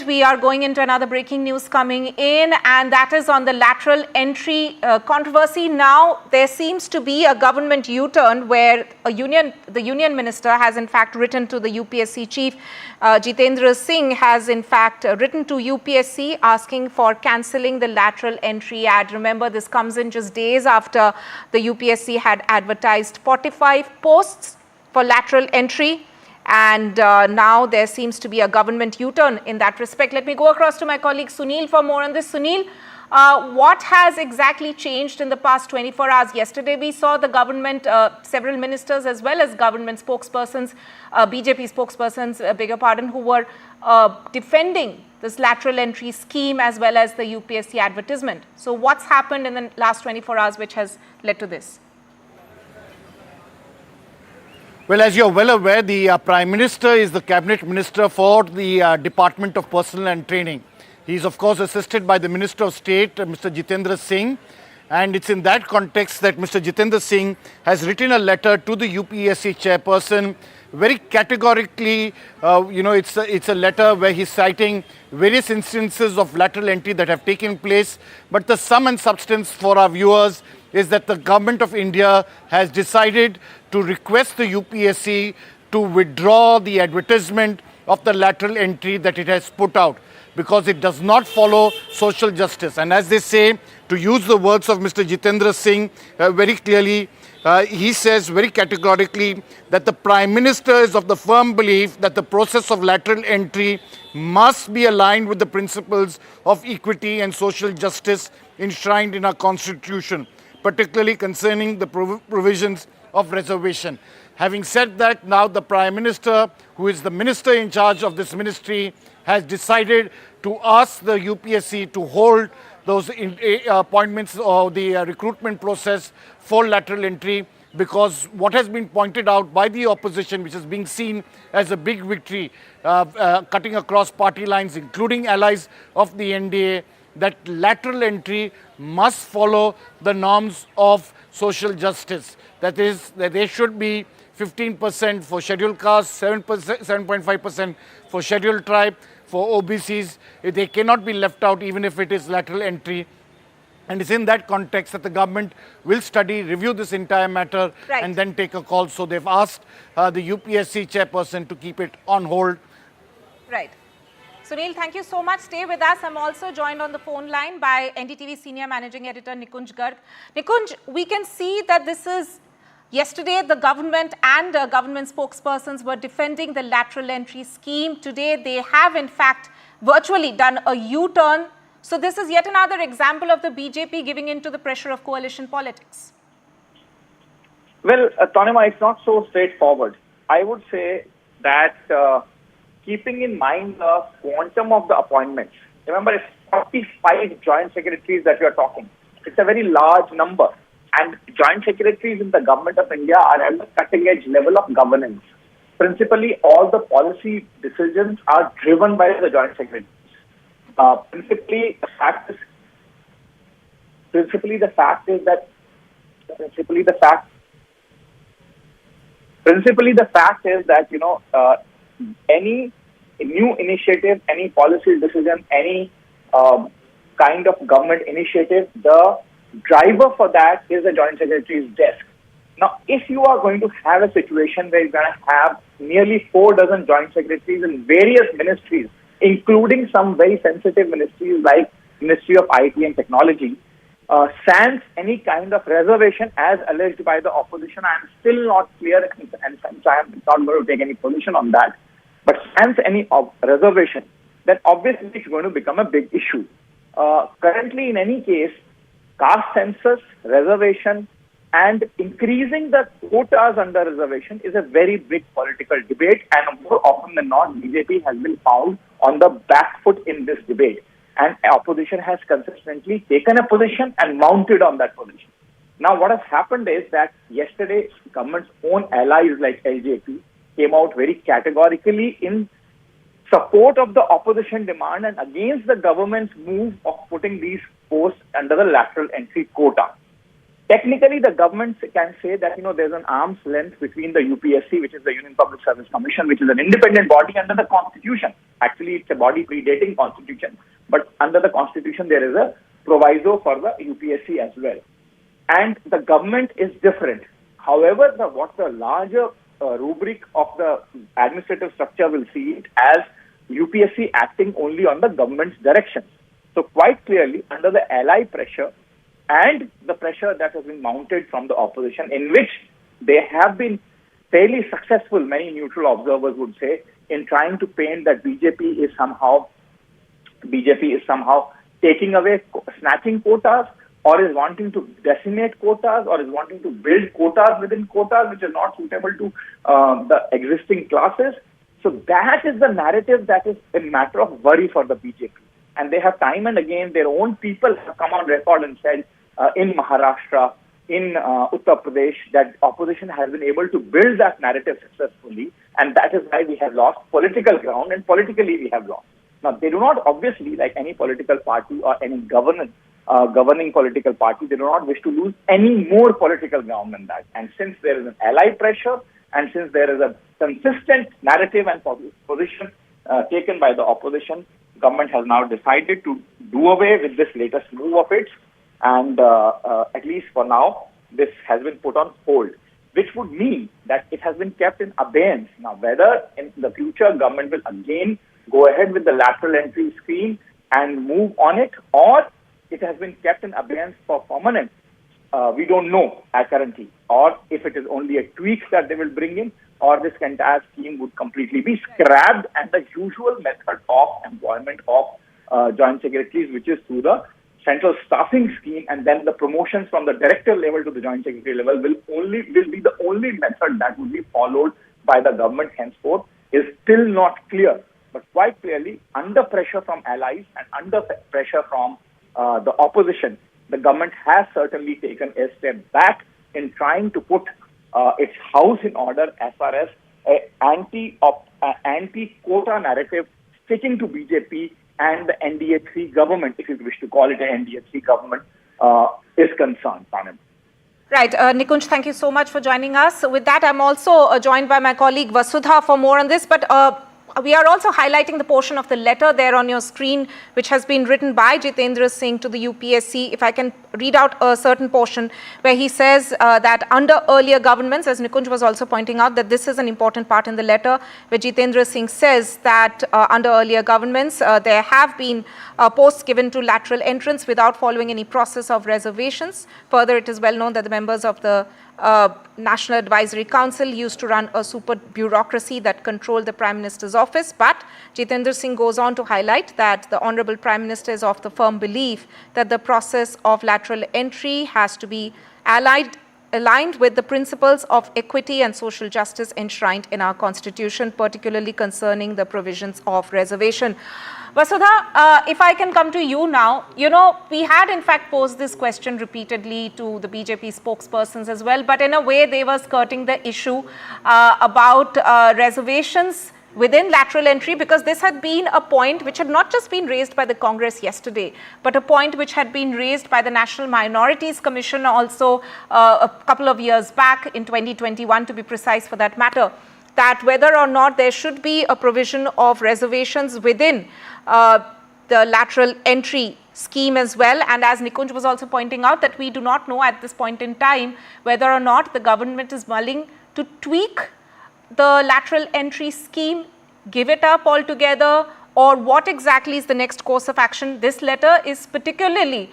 We are going into another breaking news coming in, and that is on the lateral entry controversy. Now, there seems to be a government U-turn where the union minister has in fact written to the UPSC chief. Jitendra Singh has in fact written to UPSC asking for cancelling the lateral entry ad. Remember, this comes in just days after the UPSC had advertised 45 posts for lateral entry. And now there seems to be a government U-turn in that respect. Let me go across to my colleague Sunil for more on this. Sunil, what has exactly changed in the past 24 hours? Yesterday we saw the government, several ministers as well as government spokespersons, BJP spokespersons, beg your pardon, who were defending this lateral entry scheme as well as the UPSC advertisement. So what's happened in the last 24 hours which has led to this? Well, as you're well aware, the Prime Minister is the Cabinet Minister for the Department of Personnel and Training. He's, of course, assisted by the Minister of State, Mr. Jitendra Singh. And it's in that context that Mr. Jitendra Singh has written a letter to the UPSC chairperson, very categorically. It's a letter where he's citing various instances of lateral entry that have taken place. But the sum and substance for our viewers is that the Government of India has decided to request the UPSC to withdraw the advertisement of the lateral entry that it has put out because it does not follow social justice. And as they say, to use the words of Mr. Jitendra Singh very clearly, he says very categorically that the Prime Minister is of the firm belief that the process of lateral entry must be aligned with the principles of equity and social justice enshrined in our Constitution, particularly concerning the provisions of reservation. Having said that, now the Prime Minister, who is the minister in charge of this ministry, has decided to ask the UPSC to hold those appointments or the recruitment process for lateral entry, because what has been pointed out by the opposition, which is being seen as a big victory, cutting across party lines, including allies of the NDA, that lateral entry must follow the norms of social justice. That is, that there should be 15% for scheduled castes, 7.5% for scheduled tribe, for OBCs. They cannot be left out even if it is lateral entry. And it's in that context that the government will study, review this entire matter, and then take a call. So they've asked the UPSC chairperson to keep it on hold. Right. Sunil, thank you so much. Stay with us. I'm also joined on the phone line by NDTV Senior Managing Editor Nikunj Garg. Nikunj, we can see that this is, yesterday the government and government spokespersons were defending the lateral entry scheme. Today they have in fact virtually done a U-turn. So this is yet another example of the BJP giving in to the pressure of coalition politics. Well, Tanima, it's not so straightforward. I would say that keeping in mind the quantum of the appointments, remember it's 45 joint secretaries that we are talking. It's a very large number. And joint secretaries in the Government of India are at the cutting edge level of governance. Principally, all the policy decisions are driven by the joint secretaries. Principally, the fact is that any new initiative, any policy decision, any kind of government initiative, the driver for that is the Joint Secretary's desk. Now, if you are going to have a situation where you're going to have nearly 4 dozen Joint Secretaries in various ministries, including some very sensitive ministries like Ministry of IT and Technology, sans any kind of reservation as alleged by the opposition, I am still not clear and I am not going to take any position on that. But sans any reservation, then obviously it's going to become a big issue. Currently, in any case, caste census, reservation, and increasing the quotas under reservation is a very big political debate, and more often than not, BJP has been found on the back foot in this debate. And opposition has consistently taken a position and mounted on that position. Now, what has happened is that yesterday, government's own allies like LJP came out very categorically in support of the opposition demand and against the government's move of putting these posts under the lateral entry quota. technically the government can say that, there's an arm's length between the UPSC, which is the Union Public Service Commission, which is an independent body under the Constitution. Actually, it's a body predating Constitution, but under the Constitution, there is a proviso for the UPSC as well. And the government is different. However, what the larger rubric of the administrative structure will see it as UPSC acting only on the government's direction. So quite clearly, under the ally pressure and the pressure that has been mounted from the opposition, in which they have been fairly successful, many neutral observers would say, in trying to paint that BJP is somehow taking away, snatching quotas, or is wanting to decimate quotas, or is wanting to build quotas within quotas, which is not suitable to the existing classes. So that is the narrative that is a matter of worry for the BJP. And they have time and again, their own people have come on record and said in Maharashtra, in Uttar Pradesh, that opposition has been able to build that narrative successfully. And that is why we have lost political ground, and politically we have lost. Now, they do not obviously, like any political party or any governing political party, they do not wish to lose any more political ground than that. And since there is an ally pressure, and since there is a consistent narrative and position taken by the opposition, government has now decided to do away with this latest move of it. And at least for now, this has been put on hold, which would mean that it has been kept in abeyance. Now, whether in the future government will again go ahead with the lateral entry scheme and move on it, or it has been kept in abeyance for permanent, we don't know currently, or if it is only a tweak that they will bring in, or this entire scheme would completely be scrapped, and the usual method of employment of joint secretaries, which is through the central staffing scheme, and then the promotions from the director level to the joint secretary level will be the only method that will be followed by the government henceforth, is still not clear. But quite clearly, under pressure from allies and under pressure from the opposition, the government has certainly taken a step back in trying to put its house in order as far as anti-quota narrative sticking to BJP and the NDTV government, if you wish to call it an NDTV government, is concerned, Panam. Right. Nikunj, thank you so much for joining us. With that, I'm also joined by my colleague Vasudha for more on this, but we are also highlighting the portion of the letter there on your screen, which has been written by Jitendra Singh to the UPSC. If I can read out a certain portion where he says that under earlier governments, as Nikunj was also pointing out, that this is an important part in the letter, where Jitendra Singh says that under earlier governments, there have been posts given to lateral entrants without following any process of reservations. Further, it is well known that the members of the National Advisory Council used to run a super bureaucracy that controlled the Prime Minister's office. But Jitendra Singh goes on to highlight that the Honorable Prime Minister is of the firm belief that the process of lateral entry has to be aligned with the principles of equity and social justice enshrined in our Constitution, particularly concerning the provisions of reservation. Vasudha, if I can come to you now, we had in fact posed this question repeatedly to the BJP spokespersons as well, but in a way they were skirting the issue about reservations within lateral entry, because this had been a point which had not just been raised by the Congress yesterday, but a point which had been raised by the National Minorities Commission also a couple of years back, in 2021 to be precise for that matter, that whether or not there should be a provision of reservations within the lateral entry scheme as well. And as Nikunj was also pointing out, that we do not know at this point in time whether or not the government is mulling to tweak the lateral entry scheme, give it up altogether, or what exactly is the next course of action. This letter is particularly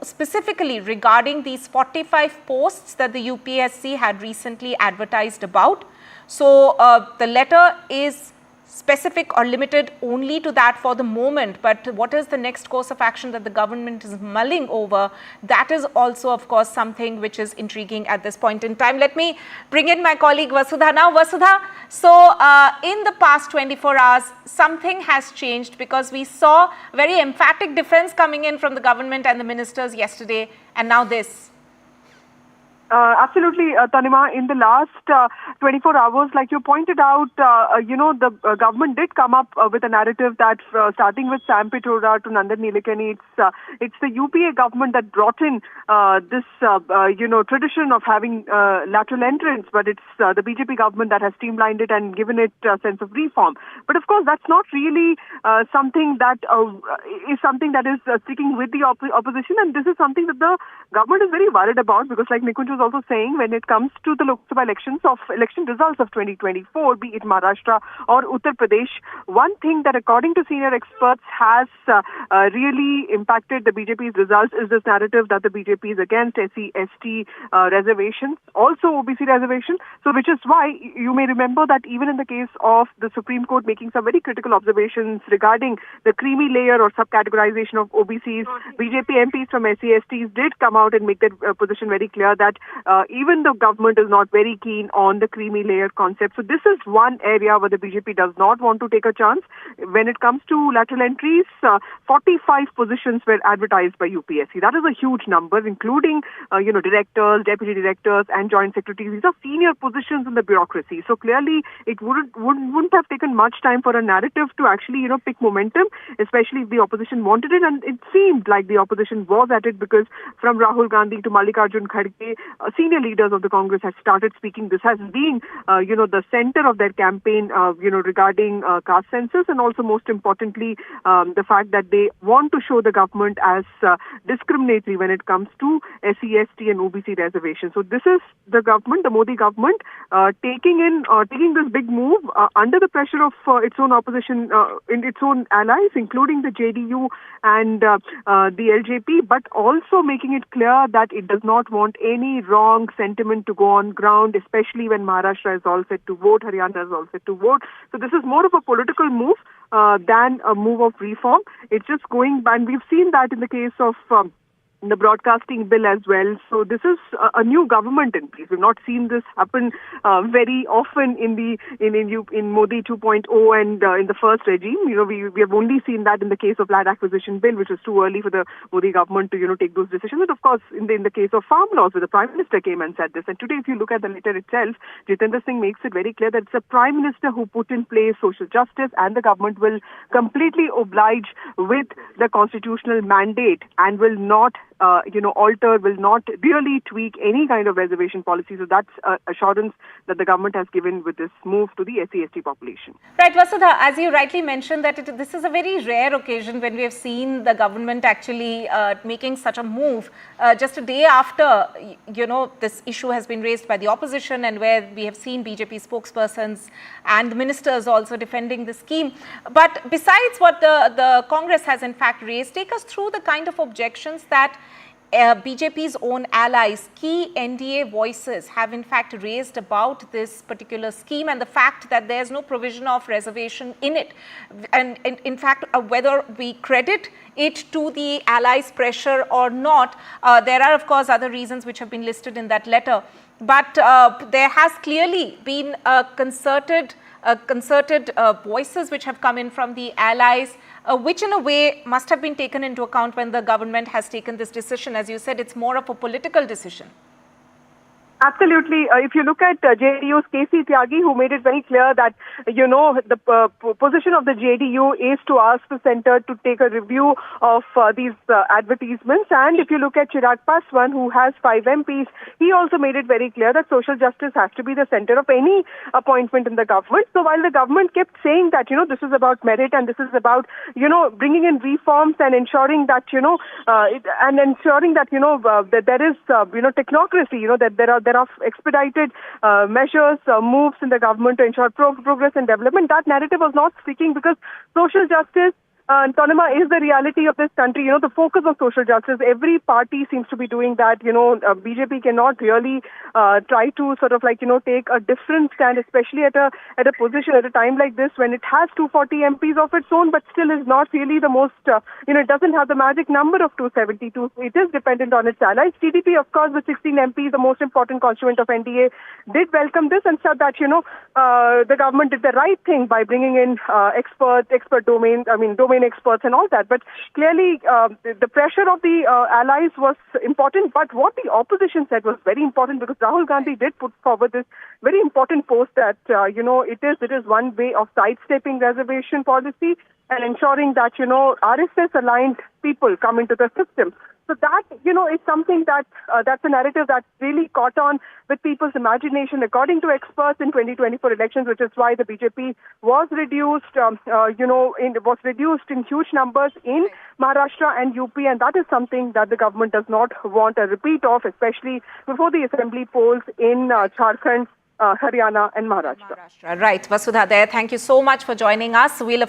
specifically regarding these 45 posts that the UPSC had recently advertised about. So the letter is specific or limited only to that for the moment, but what is the next course of action that the government is mulling over? That is also, of course, something which is intriguing at this point in time. Let me bring in my colleague Vasudha now. Vasudha, so in the past 24 hours, something has changed, because we saw very emphatic defense coming in from the government and the ministers yesterday, and now this. Absolutely, Tanima. In the last 24 hours, like you pointed out, the government did come up with a narrative that starting with Sam Pitroda to Nandan Nilekani, it's the UPA government that brought in this, tradition of having lateral entrance, but it's the BJP government that has streamlined it and given it a sense of reform. But of course, that's not really something that is sticking with the opposition, and this is something that the government is very worried about because, like Nikunj was also saying, when it comes to the Lok Sabha election results of 2024, be it Maharashtra or Uttar Pradesh, one thing that, according to senior experts, has really impacted the BJP's results is this narrative that the BJP is against SC/ST reservations, also OBC reservation. So, which is why you may remember that even in the case of the Supreme Court making some very critical observations regarding the creamy layer or subcategorization of OBCs, BJP MPs from SC/STs did come out and make their position very clear that even the government is not very keen on the creamy layer concept. So this is one area where the BJP does not want to take a chance. When it comes to lateral entries, 45 positions were advertised by UPSC. That is a huge number, including directors, deputy directors, and joint secretaries. These are senior positions in the bureaucracy. So clearly, it wouldn't have taken much time for a narrative to actually pick momentum, especially if the opposition wanted it. And it seemed like the opposition was at it because from Rahul Gandhi to Mallikarjun Kharge, senior leaders of the Congress had started speaking. This has been, the center of their campaign, regarding caste census, and also most importantly, the fact that they want to show the government as discriminatory when it comes to SC/ST and OBC reservations. So this is the government, the Modi government, taking this big move under the pressure of its own opposition, in its own allies, including the JDU and the LJP, but also making it clear that it does not want any wrong sentiment to go on ground, especially when Maharashtra is all set to vote, Haryana is all set to vote. So this is more of a political move than a move of reform. It's just going, and we've seen that in the case of the broadcasting bill as well. So this is a new government in place. We've not seen this happen very often in Modi 2.0 and in the first regime. We have only seen that in the case of land acquisition bill, which was too early for the Modi government to take those decisions. And of course, in the case of farm laws, where the Prime Minister came and said this. And today, if you look at the letter itself, Jitendra Singh makes it very clear that it's the Prime Minister who put in place social justice, and the government will completely oblige with the constitutional mandate and will not alter, will not really tweak any kind of reservation policy. So that's assurance that the government has given with this move to the SC/ST population. Right, Vasudha, as you rightly mentioned, that this is a very rare occasion when we have seen the government actually making such a move just a day after, this issue has been raised by the opposition, and where we have seen BJP spokespersons and ministers also defending the scheme. But besides what the Congress has in fact raised, take us through the kind of objections that BJP's own allies, key NDA voices, have in fact raised about this particular scheme and the fact that there's no provision of reservation in it. And in fact, whether we credit it to the allies' pressure or not, there are of course other reasons which have been listed in that letter. But there has clearly been concerted voices which have come in from the allies, which in a way must have been taken into account when the government has taken this decision. As you said, it's more of a political decision. Absolutely. If you look at JDU's KC Tyagi, who made it very clear that, the position of the JDU is to ask the centre to take a review of these advertisements. And if you look at Chirag Paswan, who has 5 MPs, he also made it very clear that social justice has to be the centre of any appointment in the government. So while the government kept saying that, this is about merit and this is about, bringing in reforms and ensuring that, that there is, technocracy, that there are expedited measures, moves in the government to ensure progress and development. That narrative was not sticking because social justice, Tanima, is the reality of this country. The focus of social justice. Every party seems to be doing that. BJP cannot really try to sort of take a different stand, especially at a position at a time like this when it has 240 MPs of its own, but still is not really the most. It doesn't have the magic number of 272. It is dependent on its allies. TDP, of course, with 16 MPs, the most important constituent of NDA, did welcome this and said that the government did the right thing by bringing in domain domain experts and all that. But clearly, the pressure of the allies was important. But what the opposition said was very important, because Rahul Gandhi did put forward this very important post that, it is one way of sidestepping reservation policy and ensuring that, RSS-aligned people come into the system. So that, is something that that's a narrative that really caught on with people's imagination, according to experts, in 2024 elections, which is why the BJP was reduced, was reduced in huge numbers in Maharashtra and UP, and that is something that the government does not want a repeat of, especially before the assembly polls in Jharkhand, Haryana and Maharashtra. Right. Vasudha there, thank you so much for joining us. We'll